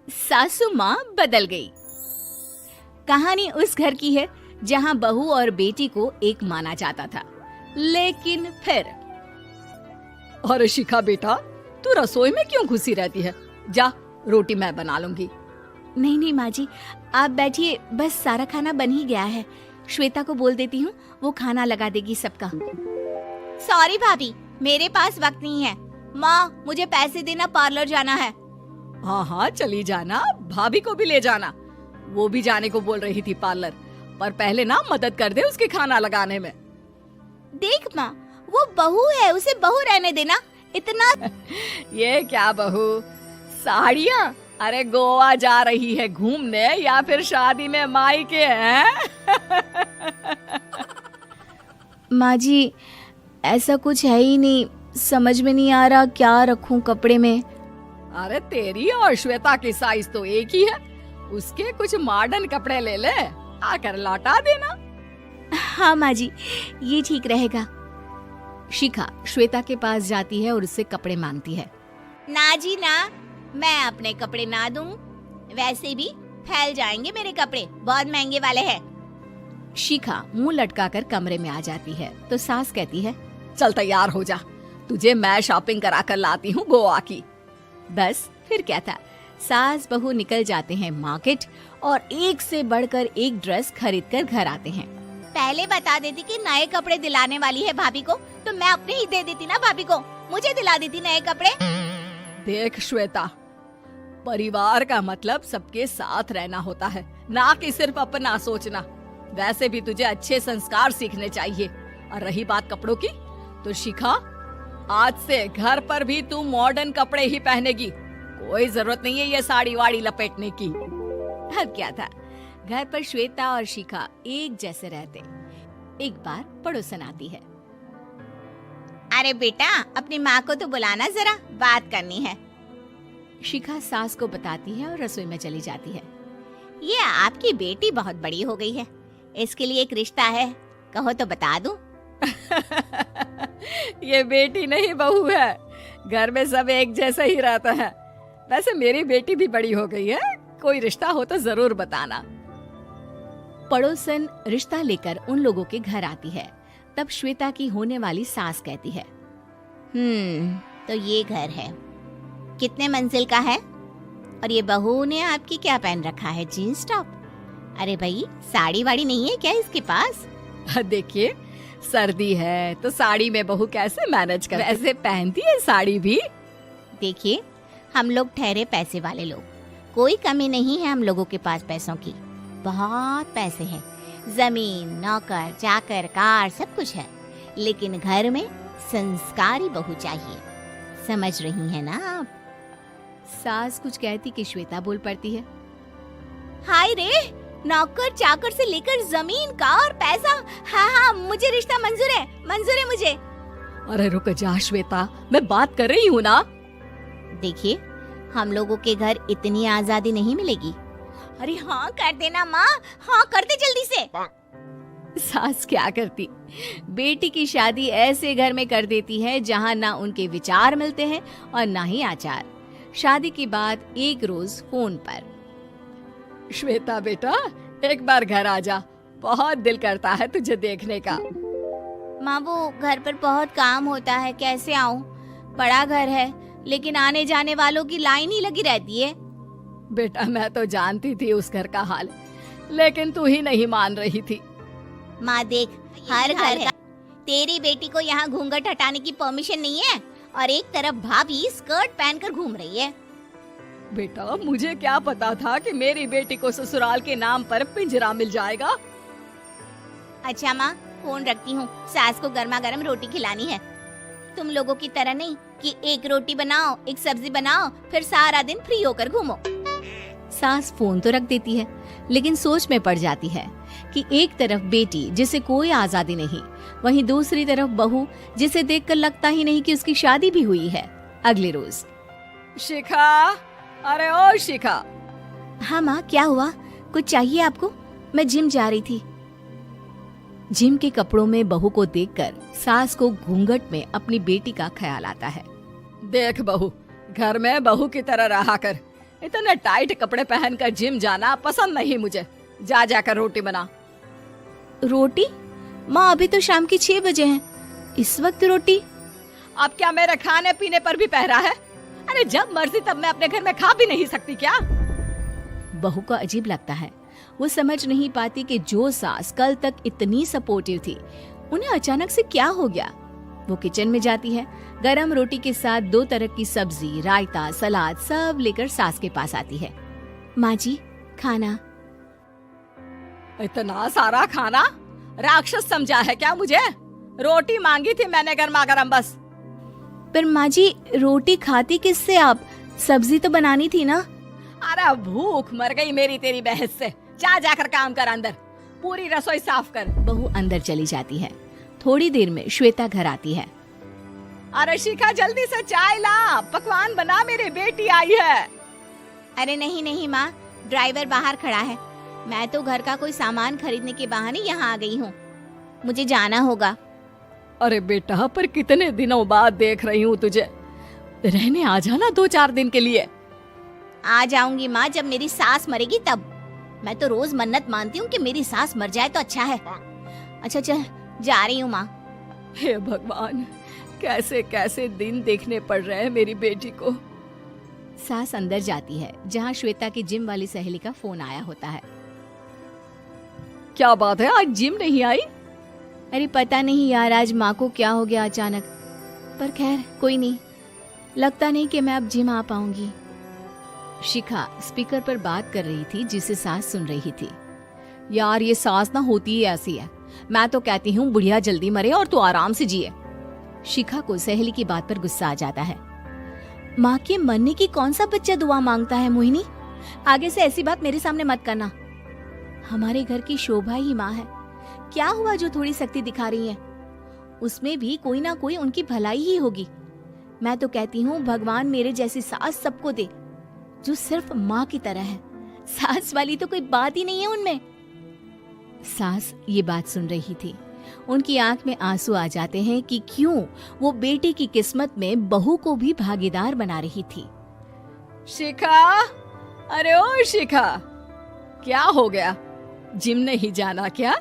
सासू माँ बदल गई। कहानी उस घर की है जहाँ बहू और बेटी को एक माना जाता था, लेकिन फिर अरे शिखा बेटा, तू रसोई में क्यों घुसी रहती है? जा, रोटी मैं बना लूंगी। नहीं नहीं माँ जी, आप बैठिए, बस सारा खाना बन ही गया है। श्वेता को बोल देती हूँ, वो खाना लगा देगी सबका। सॉरी भाभी, मेरे पास वक्त नहीं है। माँ, मुझे पैसे देना, पार्लर जाना है। हाँ हाँ चली जाना, भाभी को भी ले जाना। वो भी जाने को बोल रही थी पार्लर, पर पहले ना मदद कर दे उसके खाना लगाने में। देख माँ, वो बहू है, उसे बहू रहने देना। इतना ये क्या बहू, साड़ियाँ? अरे गोवा जा रही है घूमने या फिर शादी में मायके हैं? माँ जी, ऐसा कुछ है ही नहीं, समझ में नहीं आ रहा क्या रखूं कपड़े में। अरे तेरी और श्वेता की साइज तो एक ही है, उसके कुछ मॉडर्न कपड़े ले ले, आकर लौटा देना। हाँ माँ जी, ये ठीक रहेगा। शिखा श्वेता के पास जाती है और उससे कपड़े मांगती है। ना जी ना, मैं अपने कपड़े ना दूं, वैसे भी फैल जाएंगे मेरे कपड़े, बहुत महंगे वाले हैं। शिखा मुंह लटकाकर कमरे में आ जाती है तो सास कहती है, चल तैयार हो जा, तुझे मैं शॉपिंग करा कर लाती हूँ गोवा की। बस फिर क्या था, सास बहू निकल जाते हैं मार्केट और एक से बढ़कर एक ड्रेस खरीद कर घर आते हैं। पहले बता देती कि नए कपड़े दिलाने वाली है भाभी को, तो मैं अपने ही दे देती ना भाभी को, मुझे दिला देती नए कपड़े। देख श्वेता, परिवार का मतलब सबके साथ रहना होता है, ना कि सिर्फ अपना सोचना। वैसे भी तुझे अच्छे संस्कार सीखने चाहिए। और रही बात कपड़ों की, तो शिखा, आज से घर पर भी तू मॉडर्न कपड़े ही पहनेगी। कोई जरूरत नहीं है ये साड़ी वाड़ी लपेटने की। अब क्या था, घर पर श्वेता और शिखा एक जैसे रहते। एक बार पड़ोसन आती है। अरे बेटा, अपनी माँ को तो बुलाना, जरा बात करनी है। शिखा सास को बताती है और रसोई में चली जाती है। ये आपकी बेटी बहुत बड़ी हो गई है, इसके लिए एक रिश्ता है, कहो तो बता दूं। ये बेटी नहीं बहू है, घर में सब एक जैसा ही रहता है। वैसे मेरी बेटी भी बड़ी हो गई है, कोई रिश्ता हो तो जरूर बताना। पड़ोसन रिश्ता लेकर उन लोगों के घर आती है। तब श्वेता की होने वाली सास कहती है, तो ये घर है, कितने मंजिल का है? और ये बहू ने आपकी क्या पहन रखा है, जीन्स टॉप? अरे भाई, साड़ी वाड़ी नहीं है क्या इसके पास? देखिए, सर्दी है तो साड़ी में बहू कैसे मैनेज कर, ऐसे पहनती है साड़ी भी। देखिए, हम लोग ठहरे पैसे वाले लोग, कोई कमी नहीं है हम लोगों के पास पैसों की, बहुत पैसे हैं, जमीन, नौकर चाकर, कार, सब कुछ है, लेकिन घर में संस्कारी बहू चाहिए। समझ रही हैं ना आप? सास कुछ कहती कि श्वेता बोल पड़ती है, हाय रे, नौकर चाकर से लेकर जमीन, कार, पैसा, हाँ हाँ, मुझे रिश्ता मंजूर है मुझे। अरे रुक जा श्वेता, मैं बात कर रही हूँ ना। देखिए, हम लोगों के घर इतनी आजादी नहीं मिलेगी। अरे हाँ कर देना माँ, हाँ कर दे जल्दी से। सास क्या करती, बेटी की शादी ऐसे घर में कर देती है जहाँ ना उनके विचार मिलते हैं और ना ही आचार। शादी के बाद एक रोज फोन पर, श्वेता बेटा, एक बार घर आ जा, बहुत दिल करता है तुझे देखने का। माँ, वो घर पर बहुत काम होता है, कैसे आऊँ? बड़ा घर है, लेकिन आने जाने वालों की लाइन ही लगी रहती है। बेटा, मैं तो जानती थी उस घर का हाल, लेकिन तू ही नहीं मान रही थी। माँ देख, हर घर है, तेरी बेटी को यहाँ घूंघट हटाने की परमिशन नहीं है, और एक तरफ भाभी स्कर्ट पहनकर घूम रही है। बेटा, मुझे क्या पता था कि मेरी बेटी को ससुराल के नाम पर पिंजरा मिल जाएगा। अच्छा माँ, फोन रखती हूँ, सास को गर्मा गर्म रोटी खिलानी है। तुम लोगों की तरह नहीं कि एक रोटी बनाओ, एक सब्जी बनाओ, फिर सारा दिन फ्री होकर घूमो। सास फोन तो रख देती है, लेकिन सोच में पड़ जाती है कि एक तरफ बेटी जिसे कोई आजादी नहीं, वहीं दूसरी तरफ बहू जिसे देखकर लगता ही नहीं कि उसकी शादी भी हुई है। अगले रोज, शिखा, अरे ओ शिखा। हाँ माँ, क्या हुआ? कुछ चाहिए आपको? मैं जिम जा रही थी। जिम के कपड़ों में बहू को देखकर सास को घूंघट में अपनी बेटी का ख्याल आता है। देख बहू, घर में बहू की तरह रहा कर, इतने टाइट कपड़े पहनकर जिम जाना पसंद नहीं मुझे। जा जाकर रोटी बना। रोटी? माँ अभी तो शाम की 6 बजे हैं, इस वक्त रोटी? अब क्या मेरे खाने पीने पर भी पहरा है? अरे जब मर्जी तब मैं अपने घर में खा भी नहीं सकती क्या? बहू को अजीब लगता है। वो समझ नहीं पाती कि जो सास कल तक इतनी सपोर्टिव थी, उन्हें अचानक से क्या हो गया। वो किचन में जाती है, गरम रोटी के साथ 2 तरह की सब्जी, रायता, सलाद सब लेकर सास के पास आती है। माँ जी, खाना। इतना सारा खाना? राक्षस समझा है क्या मुझे? रोटी मांगी थी मैंने गर्मा गर्म बस। पर माँ जी, रोटी खाती किससे आप? सब्जी तो बनानी थी ना। अरे भूख मर गई मेरी तेरी बहस से। जा जाकर काम कर, अंदर पूरी रसोई साफ कर। बहू अंदर चली जाती है। थोड़ी देर में श्वेता घर आती है। अरे शिखा, जल्दी से चाय ला, पकवान बना, मेरी बेटी आई है। अरे नहीं नहीं माँ, ड्राइवर बाहर खड़ा है। मैं तो घर का कोई सामान खरीदने के बहाने यहाँ आ गई हूँ, मुझे जाना होगा। अरे बेटा, पर कितने दिनों बाद देख रही हूँ तुझे, रहने आ जाना 2-4 दिन के लिए। आ जाऊंगी माँ, जब मेरी सास मरेगी तब। मैं तो रोज मन्नत मानती हूँ कि मेरी सास मर जाए तो अच्छा है। अच्छा चल, जा रही हूँ माँ। हे भगवान, कैसे कैसे दिन देखने पड़ रहे हैं मेरी बेटी को। सास अंदर जाती है, जहाँ श्वेता की जिम वाली सहेली का फोन आया होता है। क्या बात है, आज जिम नहीं आई? अरे पता नहीं यार, आज माँ को क्या हो गया अचानक। पर खैर कोई नहीं, लगता नहीं कि मैं अब जिम आ पाऊंगी। शिखा स्पीकर पर बात कर रही थी, जिसे सास सुन रही थी। यार ये सास ना होती ही ऐसी है। मैं तो कहती हूँ बुढ़िया जल्दी मरे और तू आराम से जिए। शिखा को सहेली की बात पर गुस्सा आ जाता है। माँ के मरने की कौन सा बच्चा दुआ मांगता है मोहिनी? आगे से ऐसी बात मेरे सामने मत करना। हमारे घर की शोभा ही माँ है। क्या हुआ जो थोड़ी सख्ती दिखा रही है? उसमें भी कोई ना कोई उनकी भलाई ही होगी। मैं तो कहती हूँ भगवान मेरे जैसी सास सबको दे, जो सिर्फ माँ की तरह है। सास वाली तो कोई बात ही नहीं है उनमें। सास ये बात सुन रही थी। उनकी आंख में आंसू आ जाते हैं कि क्यों वो बेटे की किस्मत में बहू को भी भागीदार बना रही थी। शिखा, अरे ओ शिखा, क्या हो गया? जिम नहीं जाना क्या?